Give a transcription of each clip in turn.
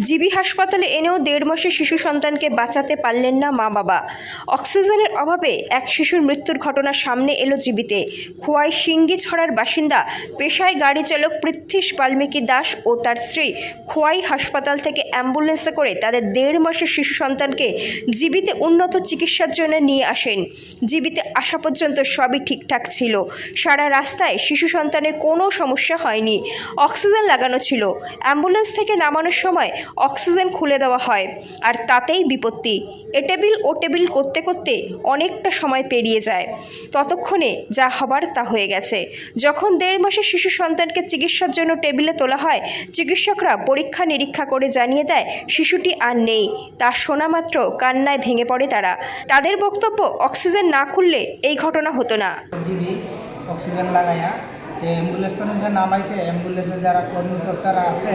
GB হাসপাতালে এনেও 1.5 মাসের শিশু সন্তানকে বাঁচাতে পারলেন না মা বাবা। অক্সিজেনের অভাবে এক শিশুর মৃত্যুর ঘটনা সামনে এলো জিবিতে। খোয়াই সিঙ্গিছড়ার বাসিন্দা পেশায় গাড়ি চালক পৃথ্বীশ বাল্মীকি দাস ও তার স্ত্রী খোয়াই হাসপাতাল থেকে অ্যাম্বুলেন্সে করে তাদের 1.5 মাসের শিশু সন্তানকে জিবিতে উন্নত চিকিৎসার জন্য নিয়ে আসেন। জিবিতে আসা পর্যন্ত সবই ঠিকঠাক ছিল। সারা রাস্তায় শিশু সন্তানের কোনো সমস্যা হয়নি। অক্সিজেন লাগানো ছিল। অ্যাম্বুলেন্স থেকে নামানোর সময় অক্সিজেন খুলে দেওয়া হয়, আর তাতেই বিপত্তি। টেবিল ও টেবিল করতে করতে অনেকটা সময় পেরিয়ে যায়। ততক্ষণে যা হবার তা হয়ে গেছে। যখন 1.5 মাসের শিশু সন্তানকে চিকিৎসার জন্য টেবিলে তোলা হয়, চিকিৎসকরা পরীক্ষা নিরীক্ষা করে জানিয়ে দেয় শিশুটি আর নেই। তা শোনা মাত্র কান্নায় ভেঙে পড়ে তারা। তাদের বক্তব্য, অক্সিজেন না খুললে এই ঘটনা হতো না। অক্সিজেন লাগাইয়া অ্যাম্বুলেন্স তো নামাইছে, অ্যাম্বুলেন্সে যারা কর্মকর্তারা আছে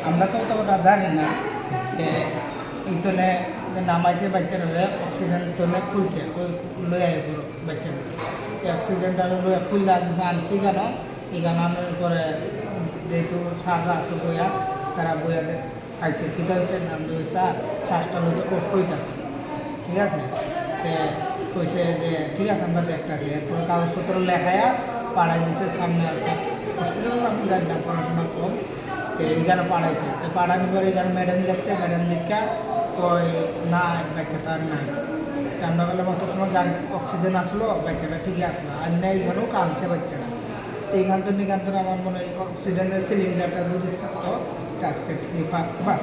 আমরা তো ওটা জানি না। এই তলে নামাইছে বাচ্চারা, অক্সিজেন তলে খুলছে, লই আয় পুরো বাচ্চারা অক্সিজেনটা লইয়া খুললে আনছি কেন এখানে আনার পরে যেহেতু সাররা আছে বইয়া, তারা বইয়া খাইছে কী হয়েছে নাম শ্বাসটা লইতে কষ্ট হইতেছে, ঠিক আছে। কইছে যে ঠিক আছে আমরা দেখতেছি। এরপরে কাগজপত্র লেখাইয়া পাড়াই দিয়েছে সামনে একটা হসপিটাল, আমি জানি না, পড়াশোনা কম। তো এইখানে পাড়াইছে, তো পাড়ানোর পরে এখানে ম্যাডাম দেখছে, ম্যাডাম দেখা কই না বাচ্চাটা আর নাই। তো আমরা বললাম অত সময় গাড়ি অক্সিজেন আসলো, বাচ্চাটা ঠিকই আসলো, আর নেই এইখানেও কাঁদছে বাচ্চাটা। এইখান থেকে আমার মনে হয় অক্সিজেনের সিলিন্ডারটা যদি থাকতো আজকে ঠিক বাস